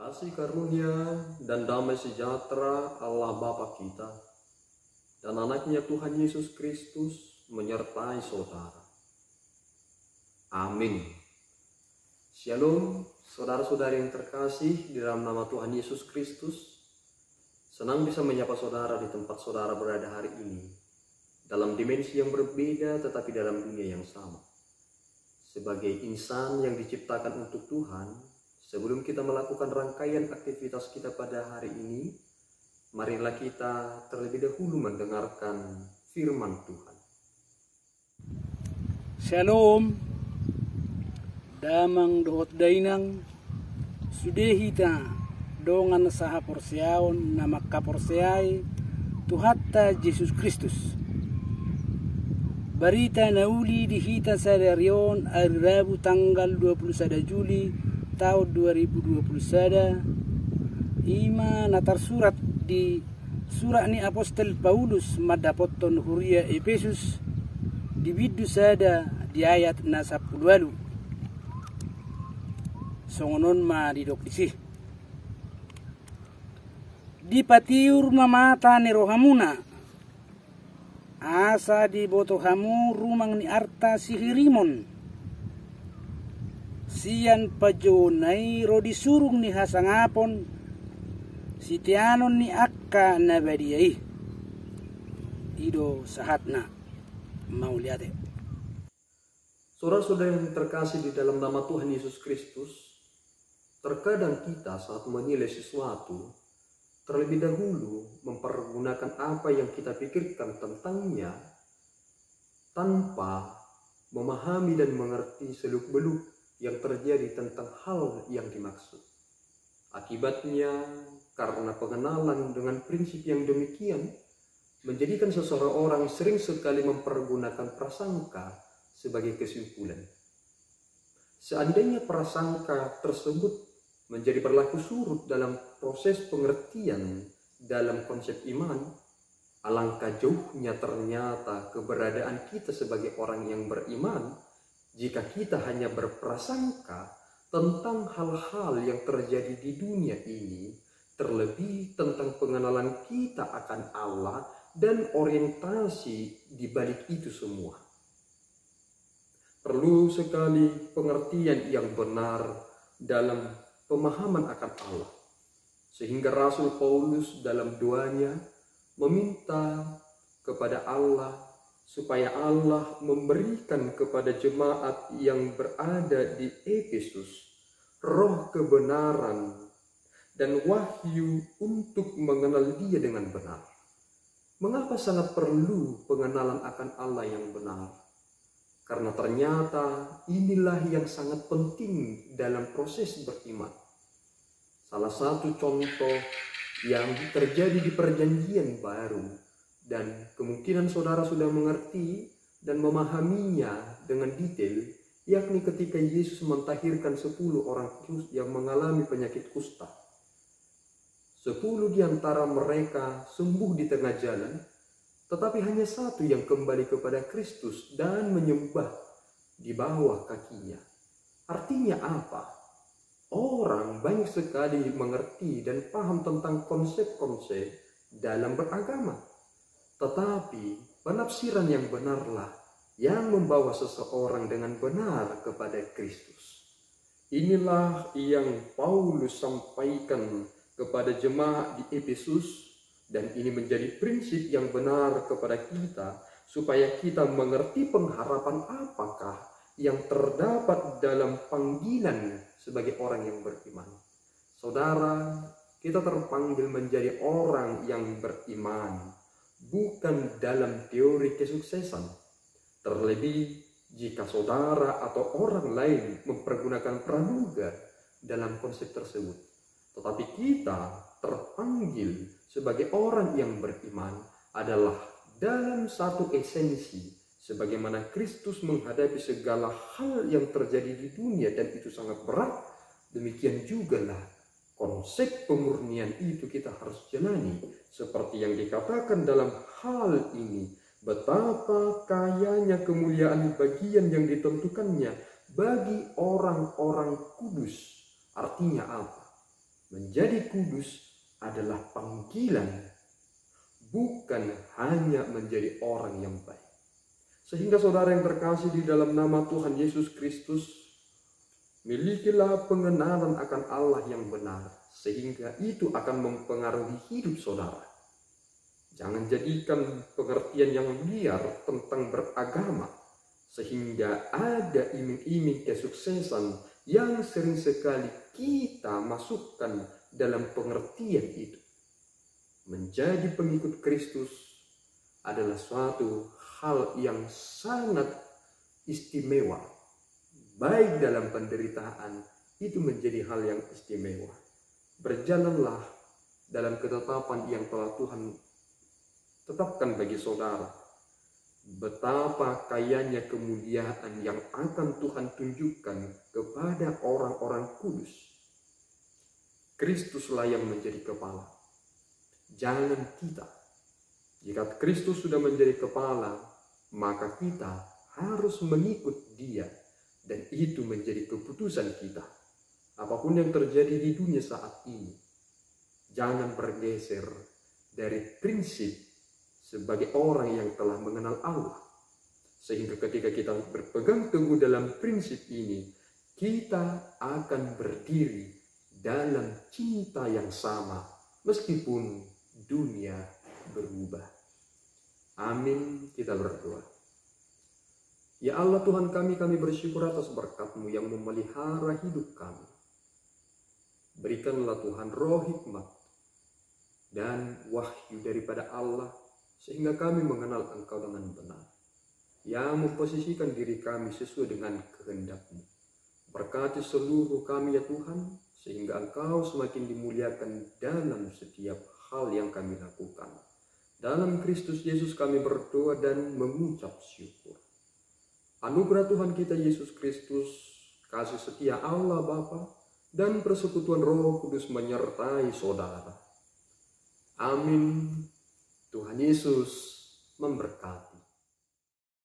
Kasih karunia dan damai sejahtera Allah Bapa kita dan anaknya Tuhan Yesus Kristus menyertai saudara. Amin. Shalom, saudara-saudari yang terkasih di dalam nama Tuhan Yesus Kristus. Senang bisa menyapa saudara di tempat saudara berada hari ini, dalam dimensi yang berbeda tetapi dalam dunia yang sama. Sebagai insan yang diciptakan untuk Tuhan, sebelum kita melakukan rangkaian aktivitas kita pada hari ini, marilah kita terlebih dahulu mendengarkan firman Tuhan. Shalom, damang dohot dainang, sudehita dongan saha porseaon nama kaporseai Tuhatta Yesus Kristus. Barita nauli di hita sadarion hari Rabu tanggal 21 Juli tahun 2021. Ima natar surat di surat ni Apostol Paulus madapoton huria Efesus di bidu sada di ayat na 10. Songonon ma didok disih. Di patiur mamata ni rohamuna asa di botohamu rumang ni arta sihirimon sian pajonai rodi surung ni hasangapon sitianon ni akka nabadiai ido sahatna mau liate. Saudara-saudara yang terkasih di dalam nama Tuhan Yesus Kristus, terkadang kita saat menilai sesuatu terlebih dahulu mempergunakan apa yang kita pikirkan tentangnya tanpa memahami dan mengerti seluk-beluk yang terjadi tentang hal yang dimaksud. Akibatnya, karena pengenalan dengan prinsip yang demikian, menjadikan seseorang sering sekali mempergunakan prasangka sebagai kesimpulan. Seandainya prasangka tersebut menjadi berlaku surut dalam proses pengertian dalam konsep iman, alangkah jauhnya ternyata keberadaan kita sebagai orang yang beriman jika kita hanya berprasangka tentang hal-hal yang terjadi di dunia ini, terlebih tentang pengenalan kita akan Allah dan orientasi di balik itu semua. Perlu sekali pengertian yang benar dalam pemahaman akan Allah, sehingga Rasul Paulus dalam doanya meminta kepada Allah supaya Allah memberikan kepada jemaat yang berada di Efesus roh kebenaran dan wahyu untuk mengenal Dia dengan benar. Mengapa sangat perlu pengenalan akan Allah yang benar? Karena ternyata inilah yang sangat penting dalam proses beriman. Salah satu contoh yang terjadi di Perjanjian Baru, dan kemungkinan saudara sudah mengerti dan memahaminya dengan detail, yakni ketika Yesus mentahirkan 10 orang yang mengalami penyakit kusta. 10 di antara mereka sembuh di tengah jalan, tetapi hanya 1 yang kembali kepada Kristus dan menyembah di bawah kakinya. Artinya apa? Orang banyak sekali mengerti dan paham tentang konsep-konsep dalam beragama. Tetapi penafsiran yang benarlah yang membawa seseorang dengan benar kepada Kristus. Inilah yang Paulus sampaikan kepada jemaat di Efesus. Dan ini menjadi prinsip yang benar kepada kita, supaya kita mengerti pengharapan apakah yang terdapat dalam panggilan sebagai orang yang beriman. Saudara, kita terpanggil menjadi orang yang beriman, bukan dalam teori kesuksesan. Terlebih jika saudara atau orang lain mempergunakan praduga dalam konsep tersebut. Tetapi kita terpanggil sebagai orang yang beriman adalah dalam satu esensi, sebagaimana Kristus menghadapi segala hal yang terjadi di dunia dan itu sangat berat, demikian jugalah konsep pemurnian itu kita harus jalani. Seperti yang dikatakan dalam hal ini, betapa kayanya kemuliaan bagian yang ditentukannya bagi orang-orang kudus. Artinya apa? Menjadi kudus adalah panggilan, bukan hanya menjadi orang yang baik. Sehingga saudara yang terkasih di dalam nama Tuhan Yesus Kristus, milikilah pengenalan akan Allah yang benar, sehingga itu akan mempengaruhi hidup saudara. Jangan jadikan pengertian yang liar tentang beragama, sehingga ada iming-iming kesuksesan yang sering sekali kita masukkan dalam pengertian itu. Menjadi pengikut Kristus adalah suatu hal yang sangat istimewa. Baik dalam penderitaan, itu menjadi hal yang istimewa. Berjalanlah dalam ketetapan yang telah Tuhan tetapkan bagi saudara. Betapa kayanya kemuliaan yang akan Tuhan tunjukkan kepada orang-orang kudus. Kristuslah yang menjadi kepala, jangan kita. Jika Kristus sudah menjadi kepala, maka kita harus mengikut Dia, dan itu menjadi keputusan kita. Apapun yang terjadi di dunia saat ini, jangan bergeser dari prinsip sebagai orang yang telah mengenal Allah. Sehingga ketika kita berpegang teguh dalam prinsip ini, kita akan berdiri dalam cinta yang sama meskipun dunia berubah. Amin. Kita berdoa. Ya Allah Tuhan kami bersyukur atas berkat-Mu yang memelihara hidup kami. Berikanlah Tuhan roh hikmat dan wahyu daripada Allah, sehingga kami mengenal Engkau dengan benar, yang memposisikan diri kami sesuai dengan kehendak-Mu. Berkati seluruh kami ya Tuhan, sehingga Engkau semakin dimuliakan dalam setiap hal yang kami lakukan. Dalam Kristus Yesus kami berdoa dan mengucap syukur. Anugerah Tuhan kita Yesus Kristus, kasih setia Allah Bapa, dan persekutuan Roh Kudus menyertai saudara. Amin. Tuhan Yesus memberkati.